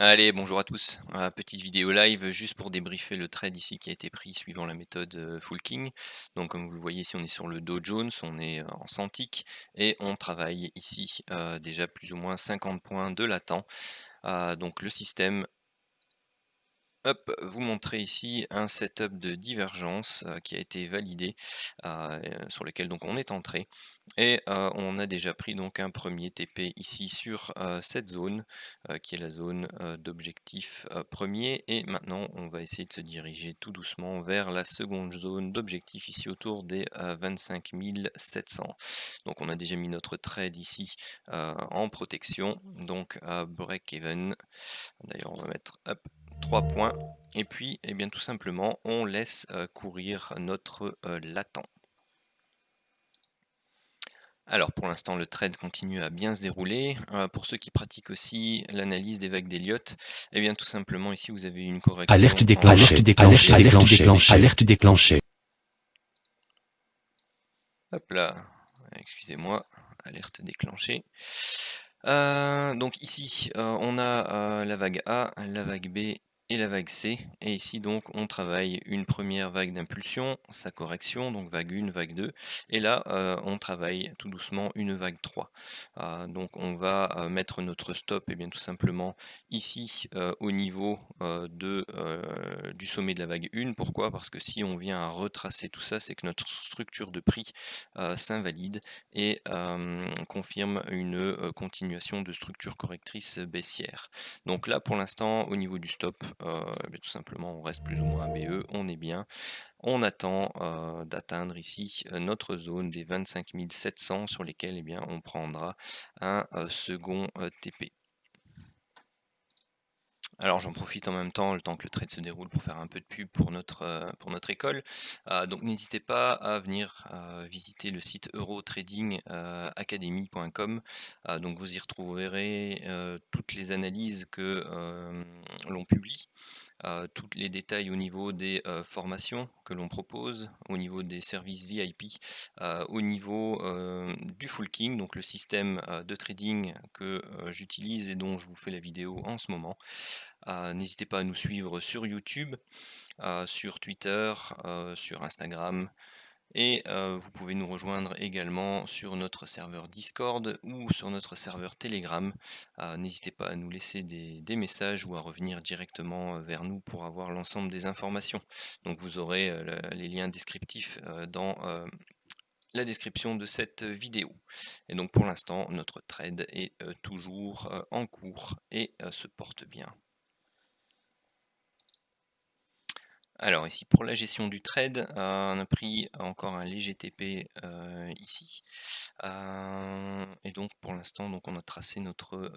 Allez, bonjour à tous. Petite vidéo live juste pour débriefer le trade ici qui a été pris suivant la méthode Full King. Donc comme vous le voyez ici, on est sur le Dow Jones, on est en 100 ticks et on travaille ici déjà plus ou moins 50 points de latent. Donc le système, hop, vous montrer ici un setup de divergence qui a été validé, sur lequel donc on est entré et on a déjà pris donc un premier TP ici sur cette zone qui est la zone d'objectif premier, et maintenant on va essayer de se diriger tout doucement vers la seconde zone d'objectif ici autour des 25 700. Donc on a déjà mis notre trade ici en protection, donc à break-even. D'ailleurs on va mettre hop 3 points et puis eh bien tout simplement on laisse courir notre latent. Alors pour l'instant le trade continue à bien se dérouler. Pour ceux qui pratiquent aussi l'analyse des vagues d'Elliott, eh bien tout simplement ici vous avez une correction. Alerte déclenchée, alerte déclenchée, alerte déclenchée. Hop là, excusez-moi, alerte déclenchée. Donc ici on a la vague A, la vague B et la vague C, et ici donc on travaille une première vague d'impulsion, sa correction, donc vague 1, vague 2, et là on travaille tout doucement une vague 3. Donc on va mettre notre stop et bien tout simplement ici au niveau du sommet de la vague 1. Pourquoi? Parce que si on vient à retracer tout ça, c'est que notre structure de prix s'invalide et confirme une continuation de structure correctrice baissière. Donc là pour l'instant au niveau du stop, tout simplement on reste plus ou moins BE, on est bien. On attend d'atteindre ici notre zone des 25 700 sur lesquels eh bien, on prendra un second TP. Alors j'en profite en même temps, le temps que le trade se déroule, pour faire un peu de pub pour notre école. Donc n'hésitez pas à venir visiter le site eurotradingacademy.com. Donc vous y retrouverez toutes les analyses que l'on publie. Tous les détails au niveau des formations que l'on propose, au niveau des services VIP, au niveau du Full King, donc le système de trading que j'utilise et dont je vous fais la vidéo en ce moment. N'hésitez pas à nous suivre sur YouTube, sur Twitter, sur Instagram, et vous pouvez nous rejoindre également sur notre serveur Discord ou sur notre serveur Telegram. N'hésitez pas à nous laisser des messages ou à revenir directement vers nous pour avoir l'ensemble des informations. Donc vous aurez les liens descriptifs dans la description de cette vidéo. Et donc pour l'instant, notre trade est toujours en cours et se porte bien. Alors ici pour la gestion du trade, on a pris encore un léger TP ici. Et donc pour l'instant on a tracé notre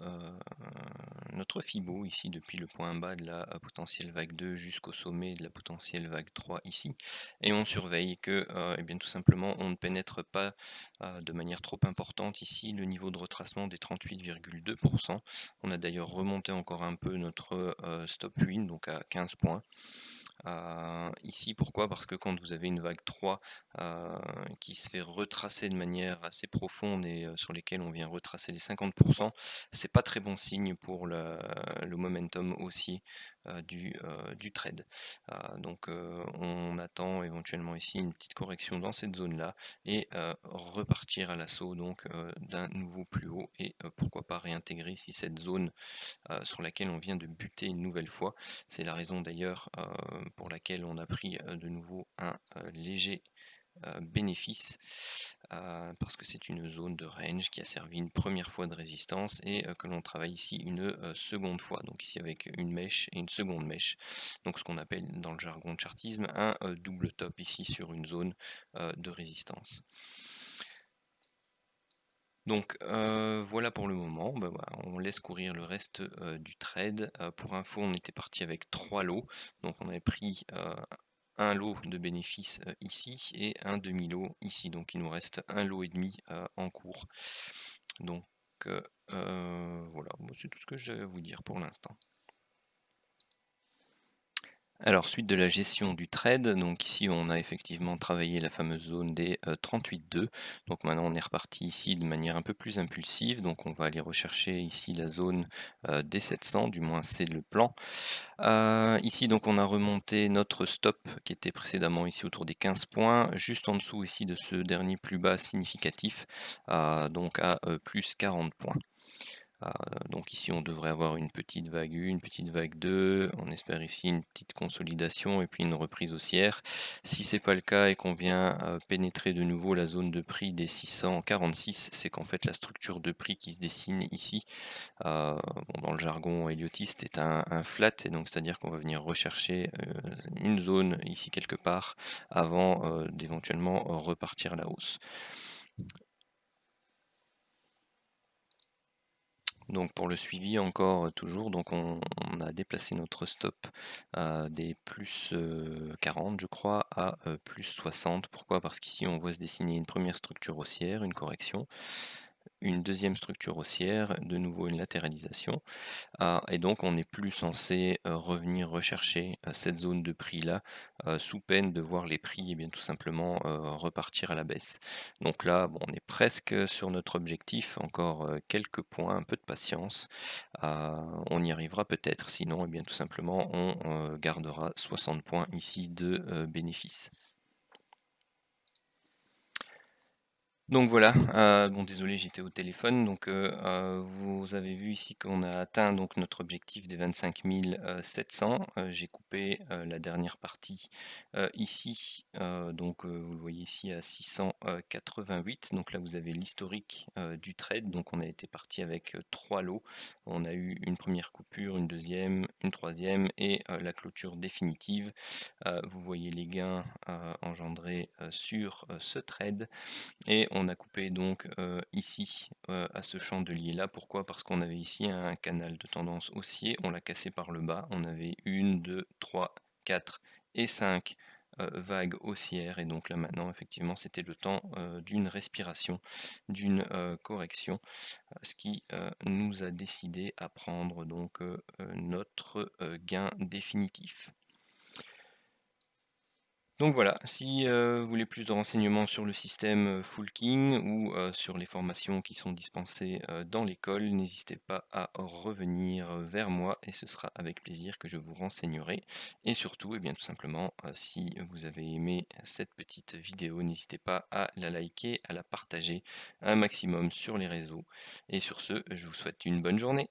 Fibo ici depuis le point bas de la potentielle vague 2 jusqu'au sommet de la potentielle vague 3 ici. Et on surveille que bien tout simplement on ne pénètre pas de manière trop importante ici le niveau de retracement des 38,2%. On a d'ailleurs remonté encore un peu notre stop win, donc à 15 points. Ici pourquoi? Parce que quand vous avez une vague 3 qui se fait retracer de manière assez profonde et sur lesquelles on vient retracer les 50%, c'est pas très bon signe pour le momentum haussier du trade. Donc on attend éventuellement ici une petite correction dans cette zone là et repartir à l'assaut donc d'un nouveau plus haut, et pourquoi pas réintégrer ici cette zone sur laquelle on vient de buter une nouvelle fois. C'est la raison d'ailleurs pour laquelle on a pris de nouveau un léger bénéfice, parce que c'est une zone de range qui a servi une première fois de résistance et que l'on travaille ici une seconde fois, donc ici avec une mèche et une seconde mèche, donc ce qu'on appelle dans le jargon de chartisme un double top ici sur une zone de résistance. Donc voilà pour le moment. Voilà, on laisse courir le reste du trade. Pour info, on était parti avec 3 lots, donc on avait pris un lot de bénéfices ici et un demi-lot ici, donc il nous reste un lot et demi en cours. Donc voilà, c'est tout ce que j'ai à vous dire pour l'instant. Alors, suite de la gestion du trade, donc ici on a effectivement travaillé la fameuse zone des 38,2. Donc maintenant on est reparti ici de manière un peu plus impulsive. Donc on va aller rechercher ici la zone des 700, du moins c'est le plan. Ici donc on a remonté notre stop qui était précédemment ici autour des 15 points, juste en dessous ici de ce dernier plus bas significatif, donc à plus 40 points. Donc ici on devrait avoir une petite vague 1, une petite vague 2, on espère ici une petite consolidation et puis une reprise haussière. Si c'est pas le cas et qu'on vient pénétrer de nouveau la zone de prix des 646, c'est qu'en fait la structure de prix qui se dessine ici, dans le jargon héliotiste, est un flat, et donc c'est-à-dire qu'on va venir rechercher une zone ici quelque part avant d'éventuellement repartir à la hausse. Donc pour le suivi encore toujours, donc on a déplacé notre stop des plus 40 je crois à plus 60. Pourquoi? Parce qu'ici on voit se dessiner une première structure haussière, une correction, une deuxième structure haussière, de nouveau une latéralisation. Et donc on n'est plus censé revenir rechercher cette zone de prix-là, sous peine de voir les prix et bien tout simplement repartir à la baisse. Donc là, bon, on est presque sur notre objectif, encore quelques points, un peu de patience. On y arrivera peut-être, sinon, et bien tout simplement, on gardera 60 points ici de bénéfice. Donc voilà, bon désolé j'étais au téléphone, donc vous avez vu ici qu'on a atteint donc notre objectif des 25 700. J'ai coupé la dernière partie ici, donc vous le voyez ici à 688. Donc là vous avez l'historique du trade, donc on a été parti avec 3 lots. On a eu une première coupure, une deuxième, une troisième et la clôture définitive. Vous voyez les gains engendrés sur ce trade. Et on a coupé donc ici à ce chandelier là. Pourquoi? Parce qu'on avait ici un canal de tendance haussier, on l'a cassé par le bas, on avait 1, 2, 3, 4 et 5 vagues haussières, et donc là maintenant effectivement c'était le temps d'une respiration, d'une correction, ce qui nous a décidé à prendre donc notre gain définitif. Donc voilà, si vous voulez plus de renseignements sur le système Full King ou sur les formations qui sont dispensées dans l'école, n'hésitez pas à revenir vers moi et ce sera avec plaisir que je vous renseignerai. Et surtout, et bien tout simplement, si vous avez aimé cette petite vidéo, n'hésitez pas à la liker, à la partager un maximum sur les réseaux. Et sur ce, je vous souhaite une bonne journée.